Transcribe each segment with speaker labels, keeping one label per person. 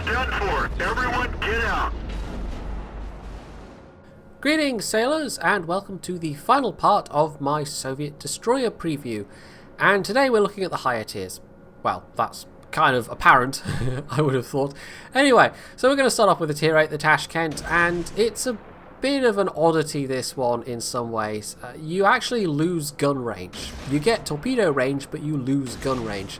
Speaker 1: done for. Everyone get out.
Speaker 2: Greetings sailors and welcome to the final part of my Soviet destroyer preview. And today we're looking at the higher tiers. Well, that's kind of apparent, I would have thought. Anyway, so we're going to start off with the tier 8, the Tashkent, and it's a bit of an oddity, this one, in some ways. You actually lose gun range. You get torpedo range, but you lose gun range.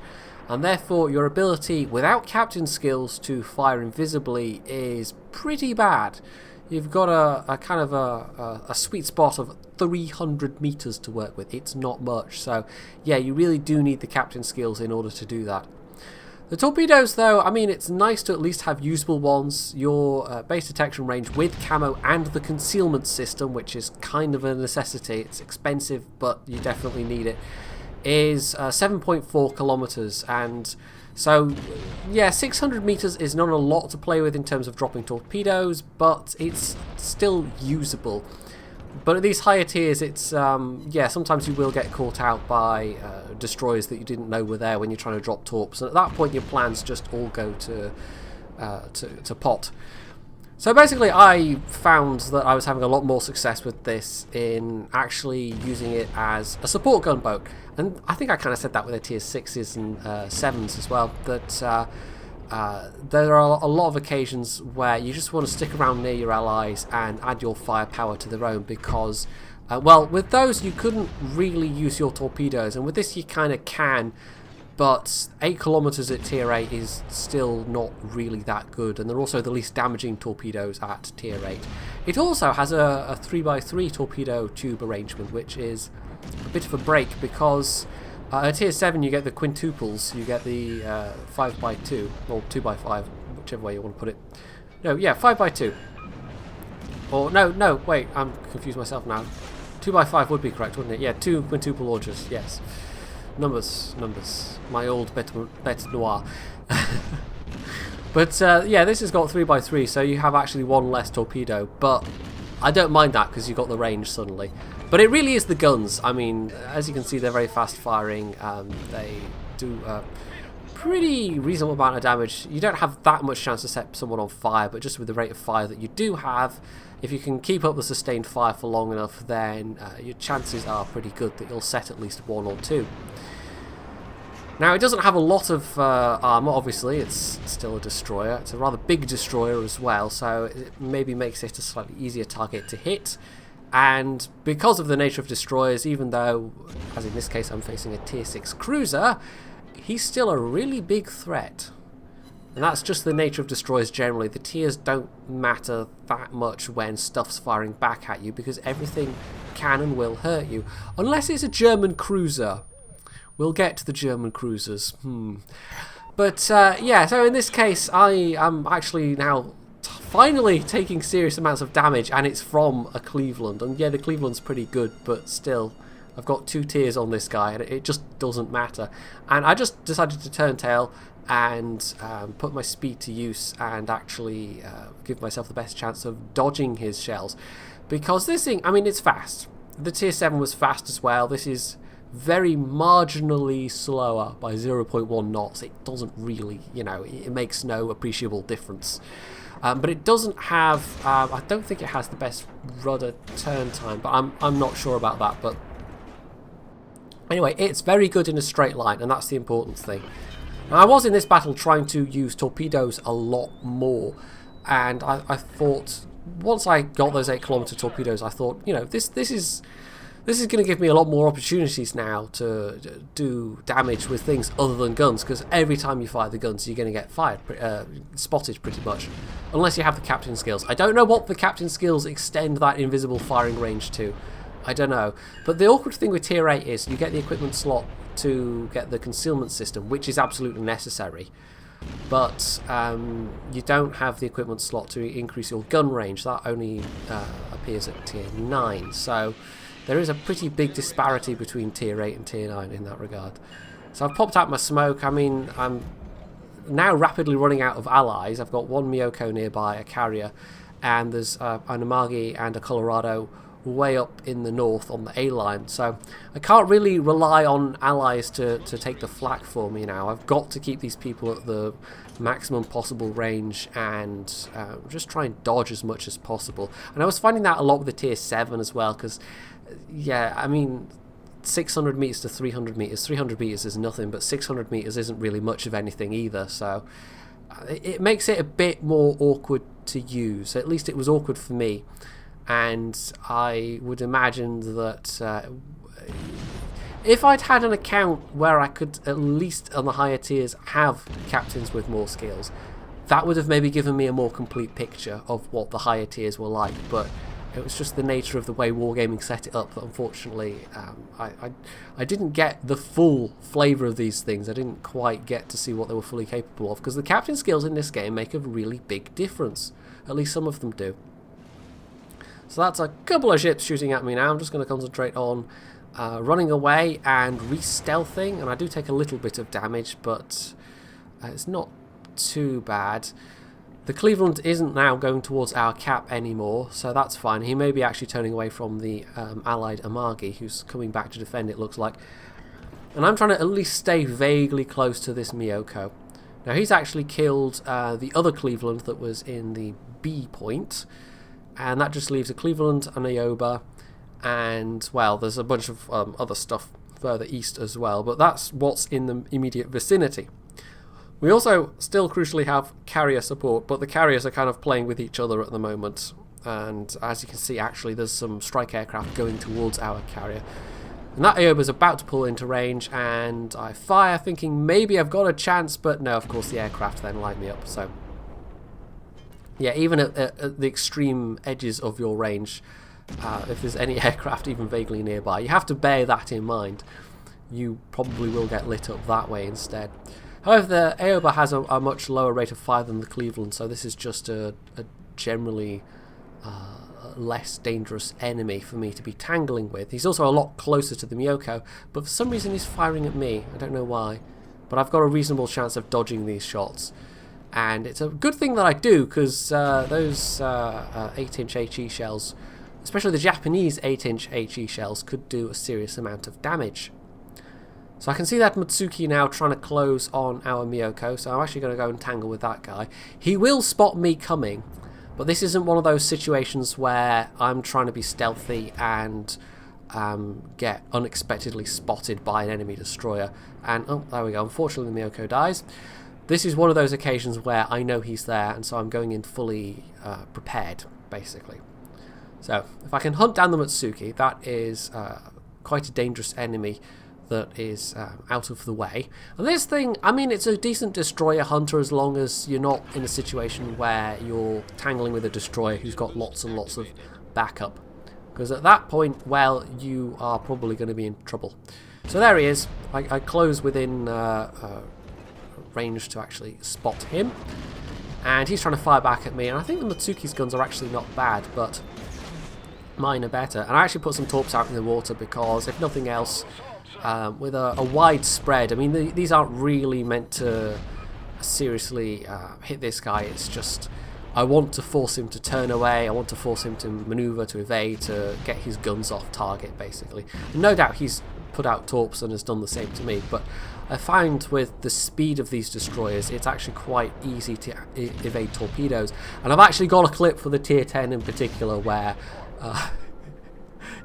Speaker 2: And therefore, your ability, without captain skills, to fire invisibly is pretty bad. You've got a kind of a sweet spot of 300 meters to work with. It's not much. So, yeah, you really do need the captain skills in order to do that. The torpedoes, though, I mean, it's nice to at least have usable ones. Your base detection range with camo and the concealment system, which is kind of a necessity. It's expensive, but you definitely need it. Is 7.4 kilometers, and so yeah, 600 meters is not a lot to play with in terms of dropping torpedoes, but it's still usable. But at these higher tiers, it's yeah, sometimes you will get caught out by destroyers that you didn't know were there when you're trying to drop torps, and at that point your plans just all go to pot. So basically, I found that I was having a lot more success with this in actually using it as a support gunboat. And I think I kind of said that with the tier 6s and 7s as well, that there are a lot of occasions where you just want to stick around near your allies and add your firepower to their own because, well, with those you couldn't really use your torpedoes, and with this you kind of can. But 8 kilometers at tier 8 is still not really that good, and they're also the least damaging torpedoes at tier 8. It also has a 3x3 torpedo tube arrangement, which is a bit of a break because at tier 7 you get the quintuples, you get the 5x2, or 2x5, whichever way you want to put it. No, yeah, 5x2. Or, no, wait, I'm confused myself now. 2x5 would be correct, wouldn't it? Yeah, 2 quintuple launchers, yes. Numbers. My old bête noire. But yeah, this has got 3x3, so you have actually one less torpedo. But I don't mind that because you've got the range suddenly. But it really is the guns. I mean, as you can see, they're very fast firing. They do a pretty reasonable amount of damage. You don't have that much chance to set someone on fire, but just with the rate of fire that you do have, if you can keep up the sustained fire for long enough, then your chances are pretty good that you'll set at least one or two. Now, it doesn't have a lot of armour, obviously. It's still a destroyer. It's a rather big destroyer as well, so it maybe makes it a slightly easier target to hit. And because of the nature of destroyers, even though, as in this case, I'm facing a tier 6 cruiser, he's still a really big threat. And that's just the nature of destroyers generally. The tiers don't matter that much when stuff's firing back at you because everything can and will hurt you. Unless it's a German cruiser. We'll get to the German cruisers. But yeah, so in this case, I am actually now finally taking serious amounts of damage, and it's from a Cleveland. And yeah, the Cleveland's pretty good, but still, I've got 2 tiers on this guy, and it just doesn't matter. And I just decided to turn tail and put my speed to use and actually give myself the best chance of dodging his shells. Because this thing, I mean, it's fast. The tier 7 was fast as well. This is very marginally slower by 0.1 knots. It doesn't really, you know, it makes no appreciable difference. But it doesn't have, I don't think it has the best rudder turn time, but I'm not sure about that. But anyway, it's very good in a straight line, and that's the important thing. Now, I was in this battle trying to use torpedoes a lot more, and I thought, once I got those 8 kilometer torpedoes, I thought, you know, this is going to give me a lot more opportunities now to do damage with things other than guns, because every time you fire the guns, you're going to get spotted pretty much, unless you have the captain skills. I don't know what the captain skills extend that invisible firing range to. I don't know. But the awkward thing with tier 8 is you get the equipment slot to get the concealment system, which is absolutely necessary. But you don't have the equipment slot to increase your gun range. That only appears at tier 9. So there is a pretty big disparity between tier 8 and tier 9 in that regard. So I've popped out my smoke. I mean, I'm now rapidly running out of allies. I've got one Miyoko nearby, a carrier, and there's an Amagi and a Colorado way up in the north on the A line, so I can't really rely on allies to take the flak for me now. I've got to keep these people at the maximum possible range and just try and dodge as much as possible. And I was finding that a lot with the tier 7 as well, because yeah, I mean 600 meters to 300 meters, 300 meters is nothing, but 600 meters isn't really much of anything either, so it makes it a bit more awkward to use. At least it was awkward for me. And I would imagine that if I'd had an account where I could, at least on the higher tiers, have captains with more skills, that would have maybe given me a more complete picture of what the higher tiers were like. But it was just the nature of the way Wargaming set it up that unfortunately I didn't get the full flavour of these things. I didn't quite get to see what they were fully capable of, because the captain skills in this game make a really big difference. At least some of them do. So that's a couple of ships shooting at me now. I'm just going to concentrate on running away and re-stealthing, and I do take a little bit of damage, but it's not too bad. The Cleveland isn't now going towards our cap anymore, so that's fine. He may be actually turning away from the allied Amagi, who's coming back to defend, it looks like. And I'm trying to at least stay vaguely close to this Miyoko. Now he's actually killed the other Cleveland that was in the B point, and that just leaves a Cleveland, an Aoba, and, well, there's a bunch of other stuff further east as well, but that's what's in the immediate vicinity. We also still crucially have carrier support, but the carriers are kind of playing with each other at the moment, and as you can see, actually there's some strike aircraft going towards our carrier. And that Aoba is about to pull into range, and I fire thinking maybe I've got a chance, but no, of course the aircraft then light me up, so yeah, even at the extreme edges of your range, if there's any aircraft even vaguely nearby, you have to bear that in mind. You probably will get lit up that way instead. However, the Aoba has a much lower rate of fire than the Cleveland, so this is just a generally less dangerous enemy for me to be tangling with. He's also a lot closer to the Miyoko, but for some reason he's firing at me. I don't know why, but I've got a reasonable chance of dodging these shots. And it's a good thing that I do, because those 8-inch HE shells, especially the Japanese 8-inch HE shells, could do a serious amount of damage. So I can see that Matsuki now trying to close on our Miyoko, so I'm actually going to go and tangle with that guy. He will spot me coming, but this isn't one of those situations where I'm trying to be stealthy and get unexpectedly spotted by an enemy destroyer. And, oh, there we go, unfortunately the Miyoko dies. This is one of those occasions where I know he's there, and so I'm going in fully prepared, basically. So, if I can hunt down the Matsuki, that is quite a dangerous enemy that is out of the way. And this thing, I mean, it's a decent destroyer hunter as long as you're not in a situation where you're tangling with a destroyer who's got lots and lots of backup. Because at that point, well, you are probably going to be in trouble. So there he is. I close within range to actually spot him, and he's trying to fire back at me, and I think the Matsuki's guns are actually not bad, but mine are better. And I actually put some torps out in the water because, if nothing else, with a wide spread, I mean, these aren't really meant to seriously hit this guy. It's just I want to force him to turn away, I want to force him to maneuver, to evade, to get his guns off target, basically. And no doubt he's put out torps and has done the same to me, but I find with the speed of these destroyers, it's actually quite easy to evade torpedoes. And I've actually got a clip for the tier 10 in particular where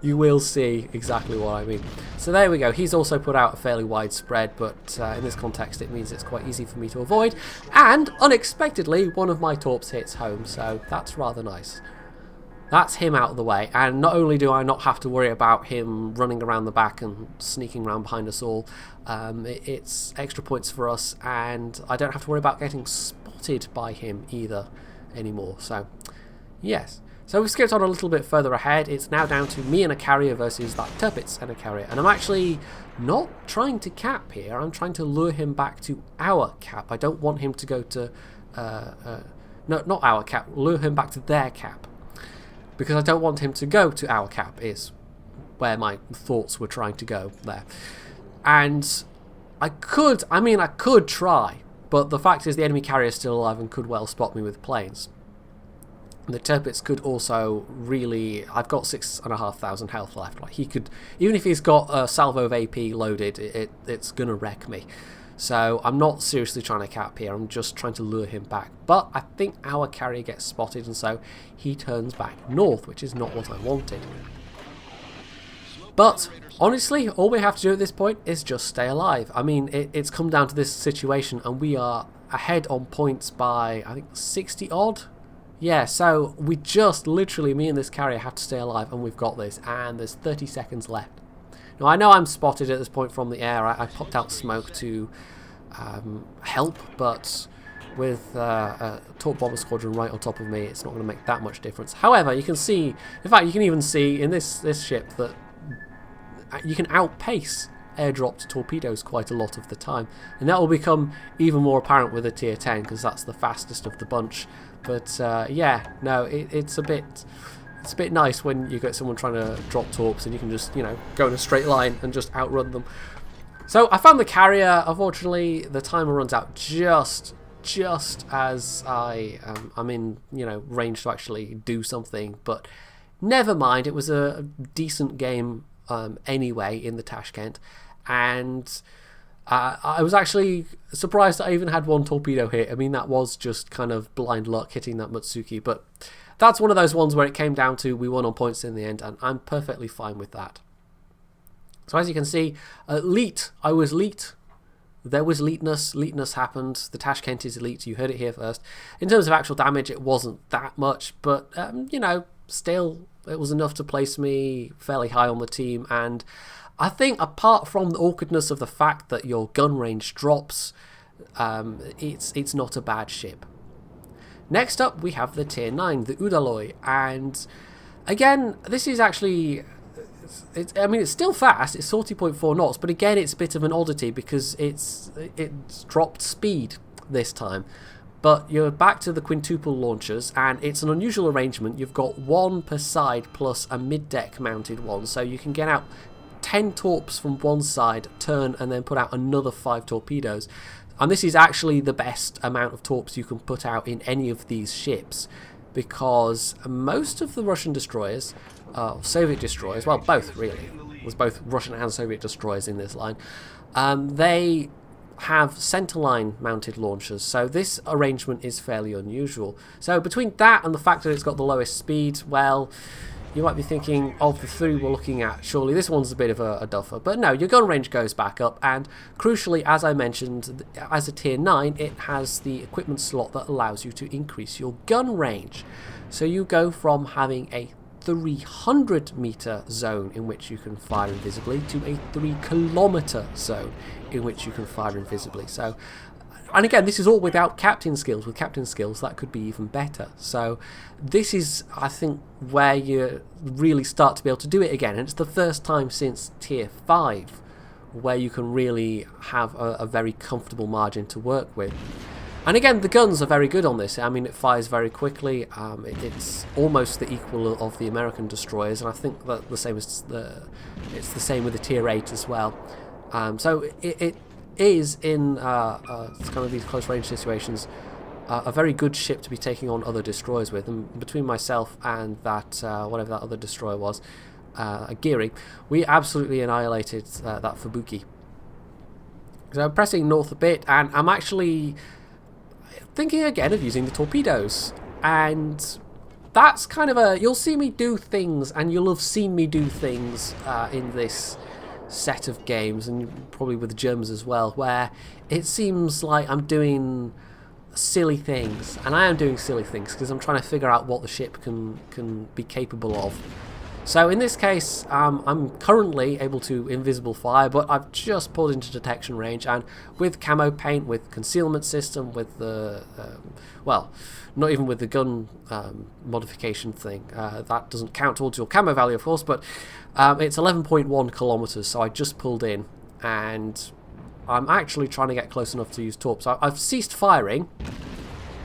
Speaker 2: you will see exactly what I mean. So there we go. He's also put out a fairly wide spread, but in this context it means it's quite easy for me to avoid. And unexpectedly, one of my torps hits home, so that's rather nice. That's him out of the way, and not only do I not have to worry about him running around the back and sneaking around behind us all, it's extra points for us, and I don't have to worry about getting spotted by him either anymore. So, yes. So we've skipped on a little bit further ahead. It's now down to me and a carrier versus that Tirpitz and a carrier, and I'm actually not trying to cap here. I'm trying to lure him back to our cap. I don't want him to go to... no, not our cap. Lure him back to their cap. Because I don't want him to go to our cap, is where my thoughts were trying to go there. And I could try, but the fact is the enemy carrier is still alive and could well spot me with planes. The Tirpitz could also really... I've got 6,500 health left. Like, he could... Even if he's got a salvo of AP loaded, it's going to wreck me. So I'm not seriously trying to cap here. I'm just trying to lure him back. But I think our carrier gets spotted, and so he turns back north, which is not what I wanted. But honestly, all we have to do at this point is just stay alive. I mean, it's come down to this situation, and we are ahead on points by, I think, 60 odd. Yeah, so we just literally, me and this carrier, have to stay alive, and we've got this. And there's 30 seconds left. Now, I know I'm spotted at this point from the air. I popped out smoke to help, but with a torp bomber squadron right on top of me, it's not going to make that much difference. However, you can see, in fact, you can even see in this ship that you can outpace airdropped torpedoes quite a lot of the time, and that will become even more apparent with a tier 10 because that's the fastest of the bunch. But yeah, no, it's a bit nice when you get someone trying to drop torps and you can just, you know, go in a straight line and just outrun them. So I found the carrier. Unfortunately, the timer runs out just as I'm in, you know, range to actually do something. But never mind, it was a decent game anyway in the Tashkent, and I was actually surprised that I even had one torpedo hit. I mean, that was just kind of blind luck hitting that Mutsuki, but that's one of those ones where it came down to we won on points in the end, and I'm perfectly fine with that. So as you can see, elite, I was elite. There was eliteness. Eliteness happened. The Tashkent is elite. You heard it here first. In terms of actual damage, it wasn't that much, but you know, still, it was enough to place me fairly high on the team. And I think, apart from the awkwardness of the fact that your gun range drops, it's not a bad ship. Next up, we have the Tier 9, the Udaloy, and again, this is actually... I mean, it's still fast, it's 40.4 knots, but again, it's a bit of an oddity because it's dropped speed this time. But you're back to the quintuple launchers, and it's an unusual arrangement. You've got one per side plus a mid-deck mounted one, so you can get out 10 torps from one side, turn, and then put out another 5 torpedoes. And this is actually the best amount of torps you can put out in any of these ships, because most of the Russian destroyers, Soviet destroyers, well, both really, there's both Russian and Soviet destroyers in this line, they have centerline mounted launchers, so this arrangement is fairly unusual. So between that and the fact that it's got the lowest speed, well, you might be thinking, of the three we're looking at, surely this one's a bit of a duffer. But no, your gun range goes back up, and crucially, as I mentioned, as a tier 9, it has the equipment slot that allows you to increase your gun range. So you go from having a 300 meter zone in which you can fire invisibly to a 3 kilometer zone in which you can fire invisibly. So, and again, this is all without captain skills. With captain skills, that could be even better. So this is, I think, where you really start to be able to do it again. And it's the first time since tier 5 where you can really have a very comfortable margin to work with. And again, the guns are very good on this. I mean, it fires very quickly. It's almost the equal of the American destroyers, and I think that the same as it's the same with the tier 8 as well. So it is in kind of these close range situations a very good ship to be taking on other destroyers with. And between myself and that whatever that other destroyer was, Geary, we absolutely annihilated that Fubuki. So I'm pressing north a bit, and I'm actually thinking again of using the torpedoes, and that's kind of you'll see me do things, and you'll have seen me do things in this set of games, and probably with the Germans as well, where it seems like I'm doing silly things, and I am doing silly things because I'm trying to figure out what the ship can be capable of. So in this case, I'm currently able to invisible fire, but I've just pulled into detection range, and with camo paint, with concealment system, with the, well, not even with the gun modification thing, that doesn't count towards your camo value, of course, but it's 11.1 kilometers, so I just pulled in, and I'm actually trying to get close enough to use torps. I've ceased firing,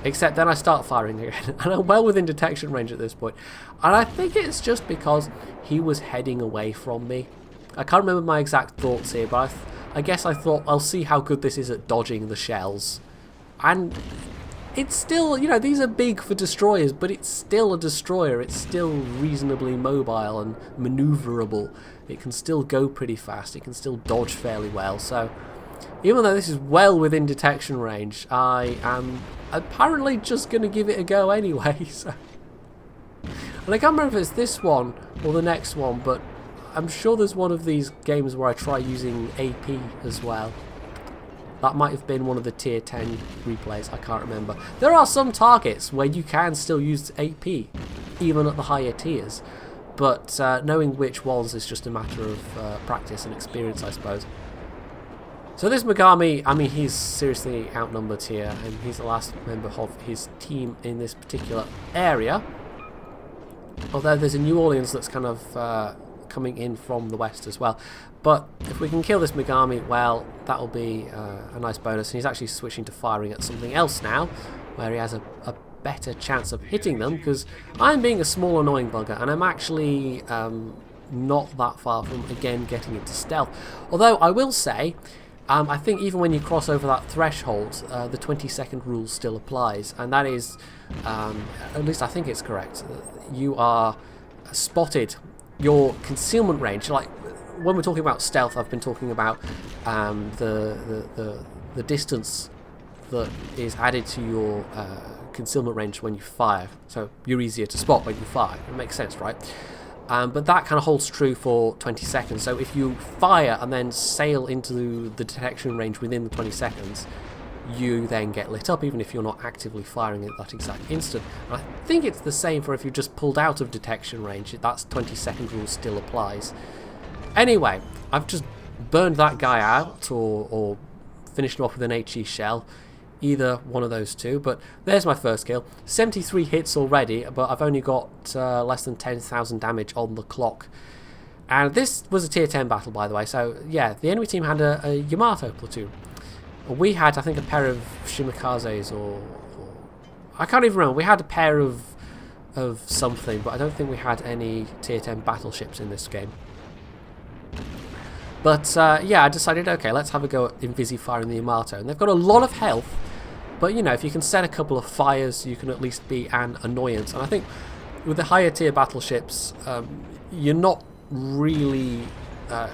Speaker 2: except then I start firing again, and I'm well within detection range at this point. And I think it's just because he was heading away from me. I can't remember my exact thoughts here, but I guess I thought, I'll see how good this is at dodging the shells. And it's still, you know, these are big for destroyers, but it's still a destroyer. It's still reasonably mobile and maneuverable. It can still go pretty fast. It can still dodge fairly well. So even though this is well within detection range, I am apparently just going to give it a go anyway. So, and I can't remember if it's this one or the next one, but I'm sure there's one of these games where I try using AP as well. That might have been one of the tier 10 replays, I can't remember. There are some targets where you can still use AP, even at the higher tiers. But knowing which ones is just a matter of practice and experience, I suppose. So this Megami, I mean, he's seriously outnumbered here, and he's the last member of his team in this particular area. Although there's a New Orleans that's kind of coming in from the west as well. But if we can kill this Megami, well, that'll be a nice bonus. And he's actually switching to firing at something else now, where he has a better chance of hitting them, because I'm being a small annoying bugger, and I'm actually not that far from, again, getting into stealth. Although I will say, I think even when you cross over that threshold, the 20-second rule still applies, and that is, at least I think it's correct, you are spotted. Your concealment range, like when we're talking about stealth, I've been talking about the distance that is added to your concealment range when you fire, so you're easier to spot when you fire. It makes sense, right? But that kind of holds true for 20 seconds. So if you fire and then sail into the detection range within the 20 seconds, you then get lit up, even if you're not actively firing at that exact instant. And I think it's the same for if you just pulled out of detection range. That 20-second rule still applies. Anyway, I've just burned that guy out, or finished him off with an HE shell. Either one of those two, but there's my first kill. 73 hits already, but I've only got less than 10,000 damage on the clock. And this was a tier 10 battle, by the way, so yeah, the enemy team had a Yamato platoon. We had, I think, a pair of Shimikazes, or I can't even remember. We had a pair of something, but I don't think we had any tier 10 battleships in this game. But yeah, I decided, okay, let's have a go at Invisi firing the Yamato. And they've got a lot of health, but you know, if you can set a couple of fires, you can at least be an annoyance. And I think with the higher tier battleships, you're not really,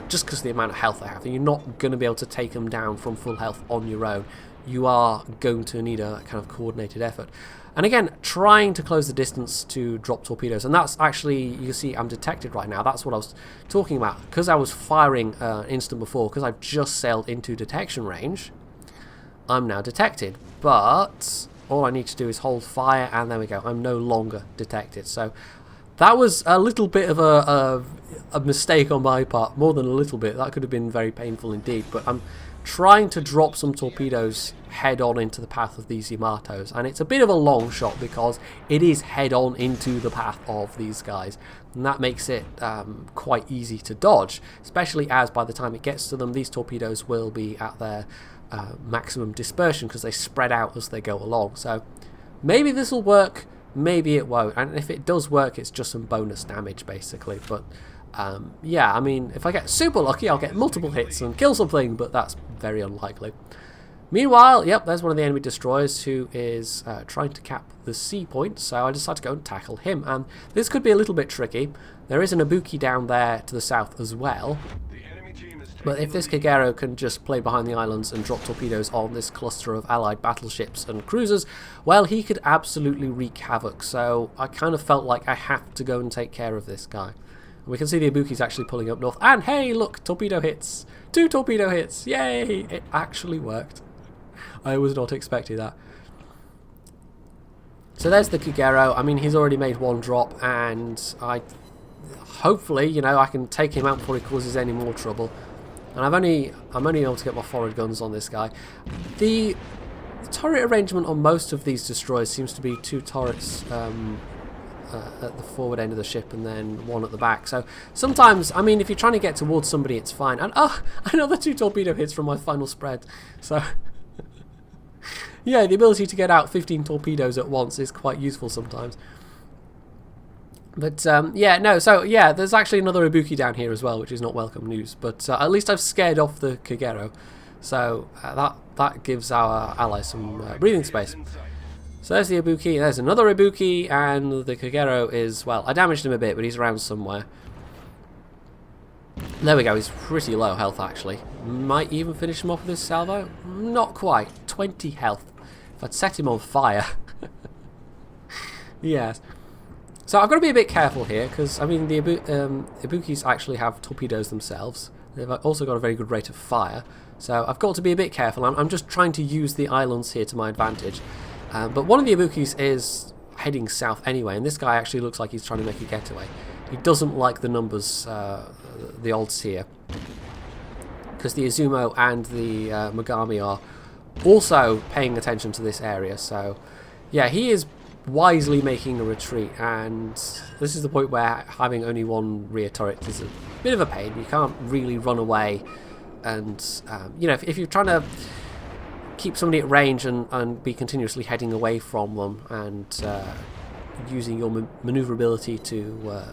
Speaker 2: just because of the amount of health they have, you're not going to be able to take them down from full health on your own. You are going to need a kind of coordinated effort. And again, trying to close the distance to drop torpedoes. And that's actually, you can see I'm detected right now. That's what I was talking about. Because I was firing instant before, because I've just sailed into detection range, I'm now detected. But all I need to do is hold fire, and there we go. I'm no longer detected. So that was a little bit of a mistake on my part. More than a little bit. That could have been very painful indeed. But I'm trying to drop some torpedoes head on into the path of these Yamatos, and it's a bit of a long shot because it is head on into the path of these guys, and that makes it quite easy to dodge, especially as by the time it gets to them, these torpedoes will be at their maximum dispersion because they spread out as they go along. So maybe this will work, maybe it won't, and if it does work, it's just some bonus damage basically. But yeah, I mean, if I get super lucky, I'll get multiple hits and kill something, but that's very unlikely. Meanwhile, yep, there's one of the enemy destroyers who is trying to cap the C point, so I decided to go and tackle him. And this could be a little bit tricky. There is an Ibuki down there to the south as well. But if this Kagero can just play behind the islands and drop torpedoes on this cluster of allied battleships and cruisers, well, he could absolutely wreak havoc. So I kind of felt like I have to go and take care of this guy. We can see the Ibuki's actually pulling up north. And hey, look, torpedo hits. 2 torpedo hits. Yay! It actually worked. I was not expecting that. So there's the Kagero. I mean, he's already made 1 drop, and hopefully, you know, I can take him out before he causes any more trouble. And I'm only able to get my forward guns on this guy. The turret arrangement on most of these destroyers seems to be 2 turrets at the forward end of the ship and then 1 at the back. So sometimes, I mean, if you're trying to get towards somebody, it's fine. And oh, another 2 torpedo hits from my final spread. So yeah, the ability to get out 15 torpedoes at once is quite useful sometimes. But yeah, no, so yeah, there's actually another Ibuki down here as well, which is not welcome news. But at least I've scared off the Kagero, so that gives our allies some breathing space. So there's the Ibuki, there's another Ibuki, and the Kagero is, well, I damaged him a bit, but he's around somewhere. There we go, he's pretty low health actually. Might even finish him off with this salvo. Not quite, 20 health. If I'd set him on fire. Yes. So I've got to be a bit careful here, because, I mean, the Ibukis actually have torpedoes themselves. They've also got a very good rate of fire. So I've got to be a bit careful. I'm just trying to use the islands here to my advantage. But one of the Ibukis is heading south anyway, and this guy actually looks like he's trying to make a getaway. He doesn't like the numbers, the odds here, because the Izumo and the Mogami are also paying attention to this area. So, yeah, he is wisely making a retreat, and this is the point where having only one rear turret is a bit of a pain. You can't really run away, and you know, if you're trying to keep somebody at range and be continuously heading away from them and using your maneuverability to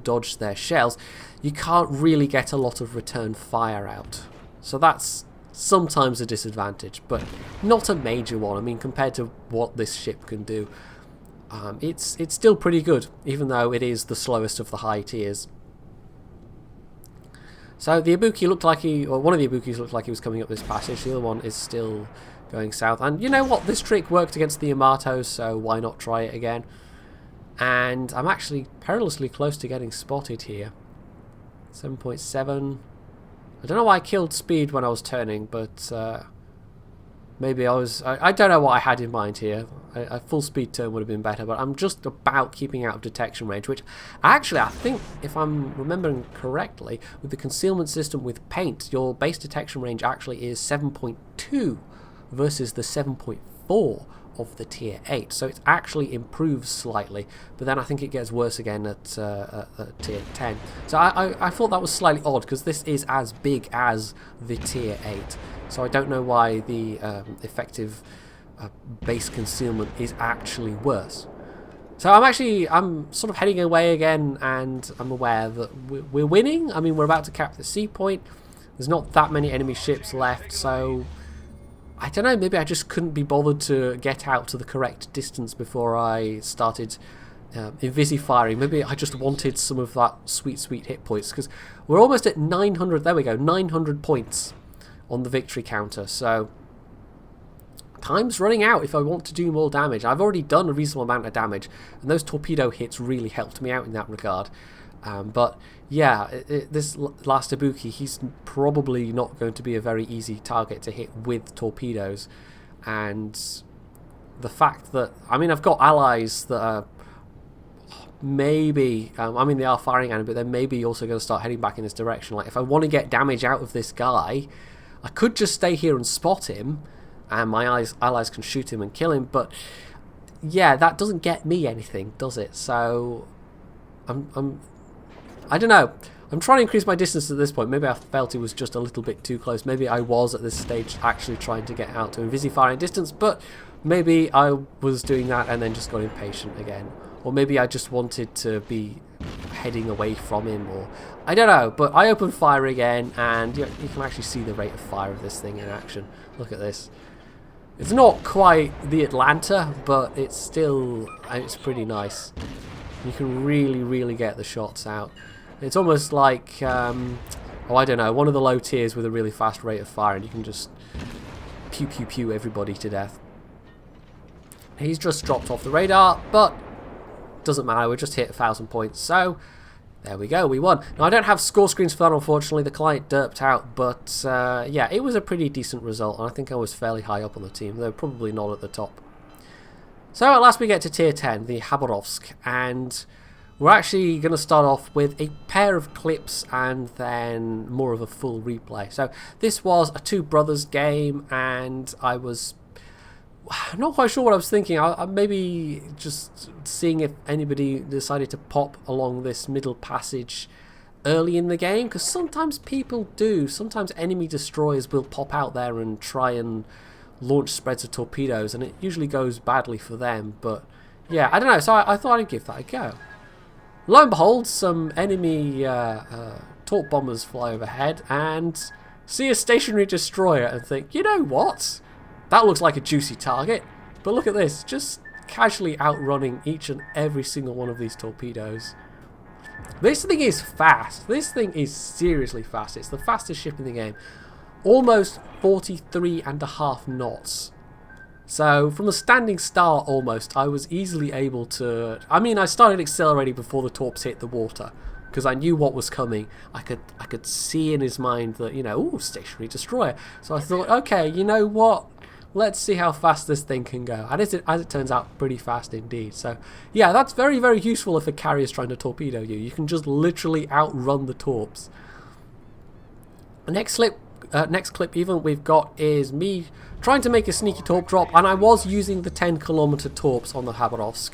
Speaker 2: dodge their shells, you can't really get a lot of return fire out. So that's sometimes a disadvantage, but not a major one. I mean, compared to what this ship can do, it's still pretty good, even though it is the slowest of the high tiers. So the Ibuki looked like one of the Ibukis looked like he was coming up this passage. The other one is still going south. And you know what? This trick worked against the Yamatos, so why not try it again? And I'm actually perilously close to getting spotted here. 7.7. I don't know why I killed speed when I was turning, but maybe I don't know what I had in mind here. A full speed turn would have been better, but I'm just about keeping out of detection range, which actually I think, if I'm remembering correctly, with the concealment system with paint, your base detection range actually is 7.2 versus the 7.4 of the tier 8, so it actually improves slightly, but then I think it gets worse again at tier 10. So I thought that was slightly odd, because this is as big as the tier 8, so I don't know why the effective base concealment is actually worse. So I'm sort of heading away again, and I'm aware that we're winning. I mean, we're about to cap the sea point. There's not that many enemy ships left, so I don't know, maybe I just couldn't be bothered to get out to the correct distance before I started invisi-firing. Maybe I just wanted some of that sweet hit points, because we're almost at 900, there we go, 900 points on the victory counter, so time's running out if I want to do more damage. I've already done a reasonable amount of damage, and those torpedo hits really helped me out in that regard. But yeah, this last Ibuki, he's probably not going to be a very easy target to hit with torpedoes, and the fact that, I mean, I've got allies that are maybe, I mean, they are firing at him, but they're maybe also going to start heading back in this direction. Like, if I want to get damage out of this guy, I could just stay here and spot him, and my allies can shoot him and kill him, but yeah, that doesn't get me anything, does it? So I don't know. I'm trying to increase my distance at this point. Maybe I felt it was just a little bit too close. Maybe I was at this stage actually trying to get out to invisi-firing distance, but maybe I was doing that and then just got impatient again. Or maybe I just wanted to be heading away from him, or I don't know. But I opened fire again, and you can actually see the rate of fire of this thing in action. Look at this. It's not quite the Atlanta, but it's pretty nice. You can really get the shots out. It's almost like, oh, I don't know, one of the low tiers with a really fast rate of fire, and you can just pew everybody to death. He's just dropped off the radar, but doesn't matter, we just hit 1,000 points, so there we go, we won. Now, I don't have score screens for that, unfortunately. The client derped out, but yeah, it was a pretty decent result, and I think I was fairly high up on the team, though probably not at the top. So at last we get to tier 10, the Khabarovsk, and we're actually going to start off with a pair of clips and then more of a full replay. So this was a two brothers game, and I was not quite sure what I was thinking. I maybe just seeing if anybody decided to pop along this middle passage early in the game, because sometimes people do. Sometimes enemy destroyers will pop out there and try and launch spreads of torpedoes, and it usually goes badly for them. But yeah, I don't know, so I thought I'd give that a go. Lo and behold, some enemy torp bombers fly overhead and see a stationary destroyer and think, you know what? That looks like a juicy target. But look at this, just casually outrunning each and every single one of these torpedoes. This thing is fast. This thing is seriously fast. It's the fastest ship in the game. Almost 43.5 knots. So from a standing start almost, I was easily able to... I mean, I started accelerating before the torps hit the water, because I knew what was coming. I could see in his mind that, you know, ooh, stationary destroyer. So I thought, okay, you know what? Let's see how fast this thing can go. And as it turns out, pretty fast indeed. So yeah, that's very, very useful if a carrier's trying to torpedo you. You can just literally outrun the torps. Next clip even we've got is me trying to make a sneaky torp drop, and I was using the 10-kilometer torps on the Khabarovsk.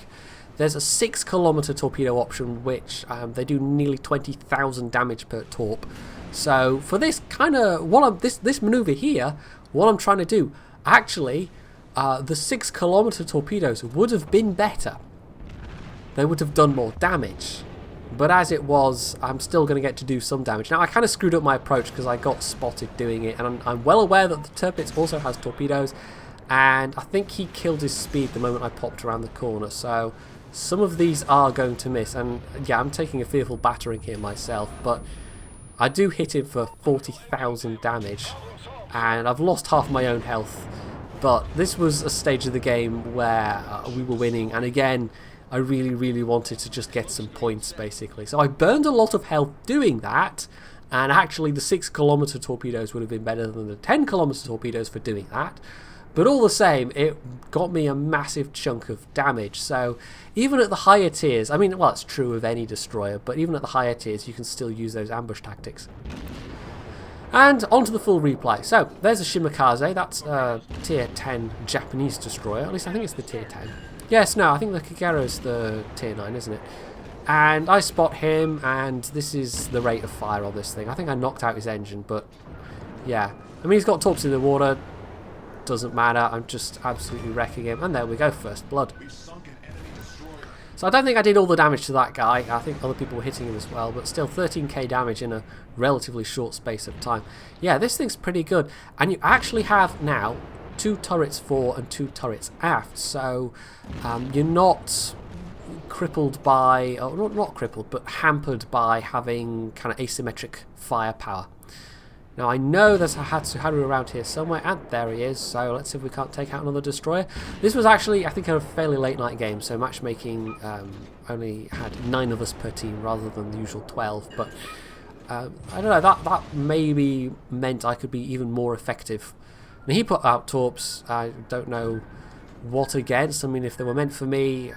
Speaker 2: There's a 6-kilometer torpedo option, which they do nearly 20,000 damage per torp. So for this kind of this maneuver here, what I'm trying to do, actually, the 6-kilometer torpedoes would have been better. They would have done more damage. But as it was, I'm still going to get to do some damage. Now, I kind of screwed up my approach because I got spotted doing it. And I'm well aware that the Tirpitz also has torpedoes. And I think he killed his speed the moment I popped around the corner. So some of these are going to miss. And yeah, I'm taking a fearful battering here myself. But I do hit him for 40,000 damage. And I've lost half my own health. But this was a stage of the game where we were winning. And again, I really, really wanted to just get some points, basically. So I burned a lot of health doing that, and actually the 6-kilometer torpedoes would have been better than the 10-kilometer torpedoes for doing that. But all the same, it got me a massive chunk of damage. So even at the higher tiers, I mean, well, it's true of any destroyer, but even at the higher tiers, you can still use those ambush tactics. And onto the full replay. So there's a Shimakaze, that's a tier 10 Japanese destroyer. At least I think it's the tier 10. Yes, no, I think the Kagero's the tier 9, isn't it? And I spot him, and this is the rate of fire on this thing. I think I knocked out his engine, but yeah. I mean, he's got torps in the water. Doesn't matter. I'm just absolutely wrecking him. And there we go, first blood. So I don't think I did all the damage to that guy. I think other people were hitting him as well, but still 13k damage in a relatively short space of time. Yeah, this thing's pretty good. And you actually have now 2 turrets fore and 2 turrets aft, so you're not crippled by, or not crippled, but hampered by having kind of asymmetric firepower. Now I know there's a Hatsuharu around here somewhere, and there he is, so let's see if we can't take out another destroyer. This was actually, I think, a fairly late night game, so matchmaking only had 9 of us per team rather than the usual 12, but I don't know, that maybe meant I could be even more effective. Now, he put out torps, I don't know what against. I mean, if they were meant for me,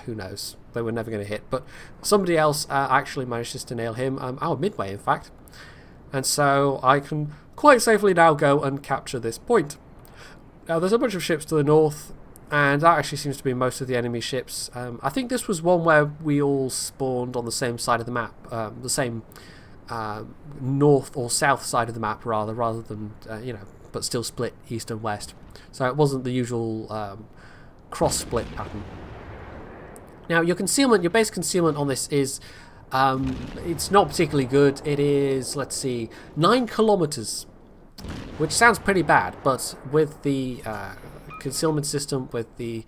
Speaker 2: who knows, they were never going to hit, but somebody else actually manages to nail him, midway in fact, and so I can quite safely now go and capture this point. Now there's a bunch of ships to the north, and that actually seems to be most of the enemy ships. I think this was one where we all spawned on the same side of the map, the same north or south side of the map rather than, you know, but still split east and west. So it wasn't the usual cross-split pattern. Now your concealment, your base concealment on this is, it's not particularly good. It is, let's see, 9 kilometers, which sounds pretty bad, but with the concealment system, with the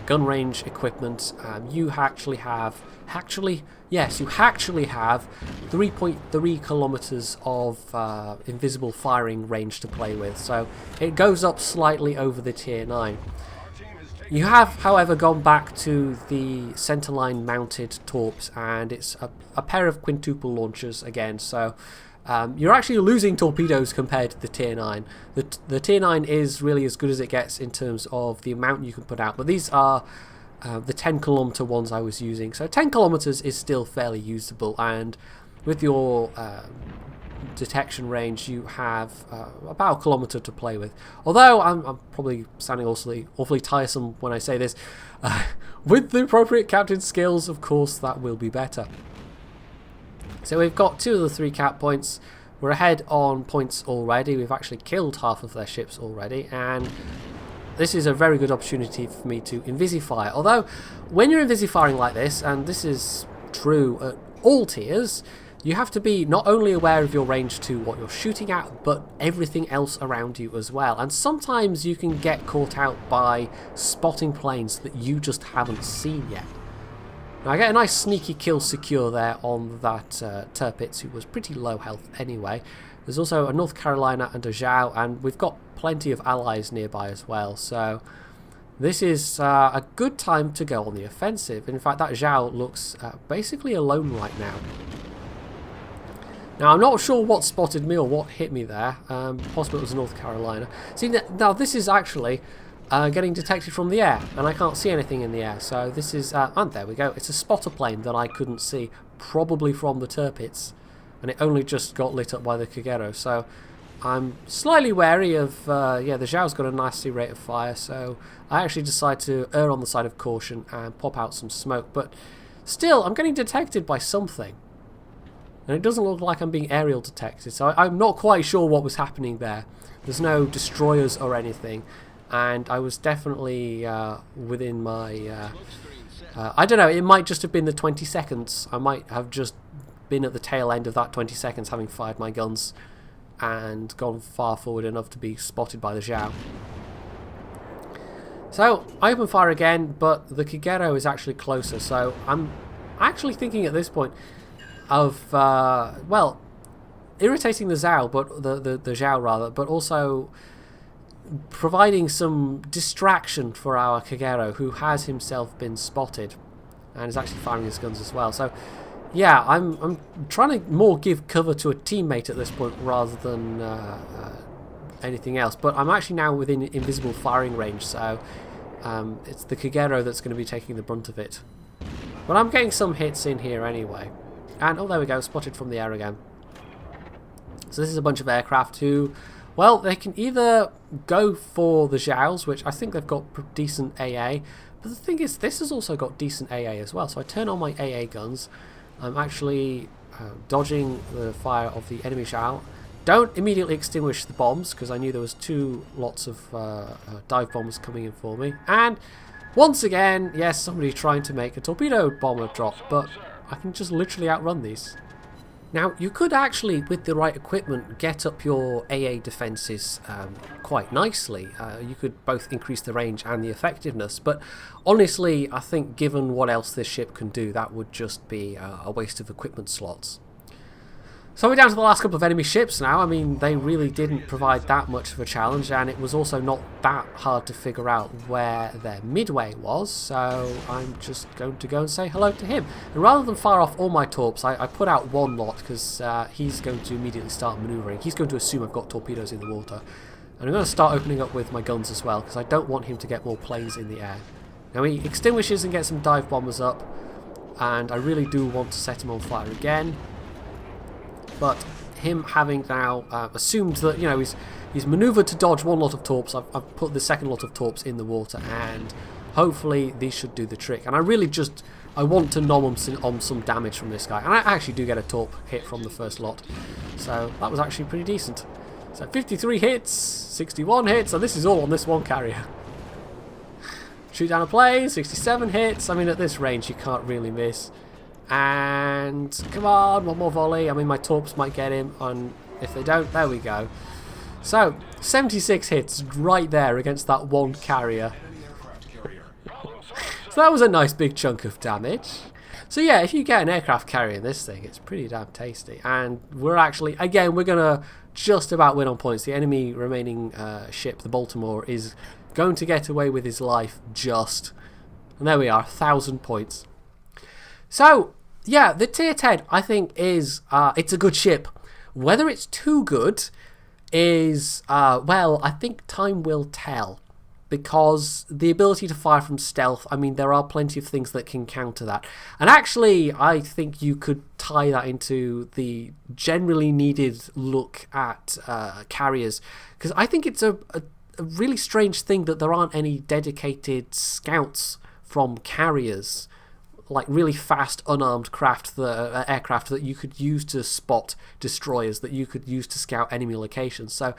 Speaker 2: gun range equipment, you actually have, yes, you actually have 3.3 kilometers of invisible firing range to play with, so it goes up slightly over the tier 9. You have, however, gone back to the centerline mounted torps, and it's a pair of quintuple launchers again, so you're actually losing torpedoes compared to the tier 9. The tier 9 is really as good as it gets in terms of the amount you can put out, but these are the 10 kilometer ones I was using, so 10 kilometers is still fairly usable, and with your detection range you have about a kilometer to play with. Although I'm probably sounding awfully tiresome when I say this, with the appropriate captain skills, of course, that will be better. So we've got 2 of the 3 cap points. We're ahead on points already. We've actually killed half of their ships already, and this is a very good opportunity for me to invisifire. Although when you're invisifiring like this, and this is true at all tiers, you have to be not only aware of your range to what you're shooting at, but everything else around you as well. And sometimes you can get caught out by spotting planes that you just haven't seen yet. Now, I get a nice sneaky kill secure there on that Tirpitz, who was pretty low health anyway. There's also a North Carolina and a Zhao, and we've got plenty of allies nearby as well, so this is a good time to go on the offensive. In fact, that Zhao looks basically alone right now. Now, I'm not sure what spotted me or what hit me there. Possibly it was North Carolina. See, now this is actually getting detected from the air, and I can't see anything in the air. So this is, and there we go. It's a spotter plane that I couldn't see, probably from the Tirpitz, and it only just got lit up by the Kagero. So I'm slightly wary of, yeah, the Zhao's got a nasty rate of fire, so I actually decide to err on the side of caution and pop out some smoke. But still, I'm getting detected by something. And it doesn't look like I'm being aerial detected, so I'm not quite sure what was happening there. There's no destroyers or anything, and I was definitely within my... I don't know, it might just have been the 20 seconds. I might have just been at the tail end of that 20 seconds having fired my guns and gone far forward enough to be spotted by the Zhao. So, I open fire again, but the Kagero is actually closer, so I'm actually thinking at this point of, well, irritating the Zhao, but the Zhao rather, but also providing some distraction for our Kagero, who has himself been spotted and is actually firing his guns as well. So yeah, I'm trying to more give cover to a teammate at this point rather than anything else, but I'm actually now within invisible firing range, so it's the Kagero that's going to be taking the brunt of it. But I'm getting some hits in here anyway. And, oh, there we go, spotted from the air again. So this is a bunch of aircraft who, well, they can either go for the Zhaos, which I think they've got decent AA, but the thing is, this has also got decent AA as well. So I turn on my AA guns. I'm actually dodging the fire of the enemy Zhao. Don't immediately extinguish the bombs, because I knew there was two lots of dive bombs coming in for me. And once again, yes, somebody trying to make a torpedo bomber drop, but I can just literally outrun these. Now, you could actually, with the right equipment, get up your AA defences quite nicely. You could both increase the range and the effectiveness, but honestly, I think given what else this ship can do, that would just be a waste of equipment slots. So we're down to the last couple of enemy ships now. I mean, they really didn't provide that much of a challenge, and it was also not that hard to figure out where their midway was, so I'm just going to go and say hello to him. And rather than fire off all my torps, I put out one lot, because he's going to immediately start manoeuvring. He's going to assume I've got torpedoes in the water. And I'm going to start opening up with my guns as well, because I don't want him to get more planes in the air. Now he extinguishes and gets some dive bombers up, and I really do want to set him on fire again. But him having now assumed that, you know, he's manoeuvred to dodge one lot of torps, I've put the second lot of torps in the water, and hopefully these should do the trick. And I really just, I want to nom on some damage from this guy. And I actually do get a torp hit from the first lot, so that was actually pretty decent. So 53 hits, 61 hits, and this is all on this one carrier. Shoot down a plane, 67 hits. I mean, at this range you can't really miss. And come on, one more volley. I mean, my torps might get him, and if they don't, there we go. So 76 hits right there against that one carrier. So that was a nice big chunk of damage. So yeah, if you get an aircraft carrier in this thing, it's pretty damn tasty. And we're actually, again, we're gonna just about win on points. The enemy remaining ship, the Baltimore, is going to get away with his life just. And there we are, 1,000 points. So, yeah, the Tier 10, I think, is, it's a good ship. Whether it's too good is, well, I think time will tell. Because the ability to fire from stealth, I mean, there are plenty of things that can counter that. And actually, I think you could tie that into the generally needed look at carriers. Because I think it's a really strange thing that there aren't any dedicated scouts from carriers, like really fast unarmed aircraft that you could use to spot destroyers, that you could use to scout enemy locations. So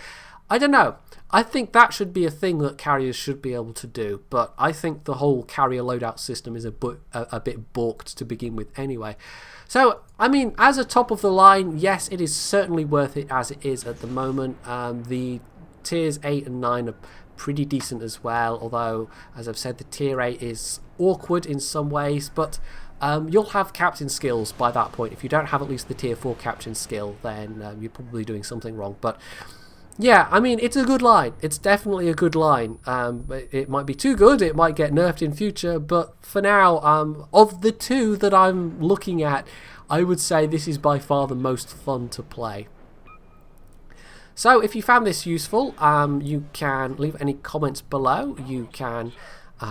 Speaker 2: I don't know. I think that should be a thing that carriers should be able to do, but I think the whole carrier loadout system is a bit balked to begin with anyway. So, I mean, as a top of the line, yes, it is certainly worth it as it is at the moment. The tiers 8 and 9 are pretty decent as well, although, as I've said, the tier 8 is awkward in some ways, but you'll have captain skills by that point. If you don't have at least the tier 4 captain skill, then you're probably doing something wrong. But yeah, I mean, it's a good line. It's definitely a good line. It might be too good, it might get nerfed in future, but for now, of the two that I'm looking at, I would say this is by far the most fun to play. So if you found this useful, you can leave any comments below, you can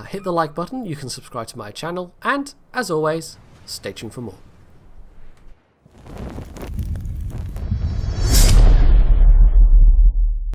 Speaker 2: hit the like button, you can subscribe to my channel, and as always, stay tuned for more.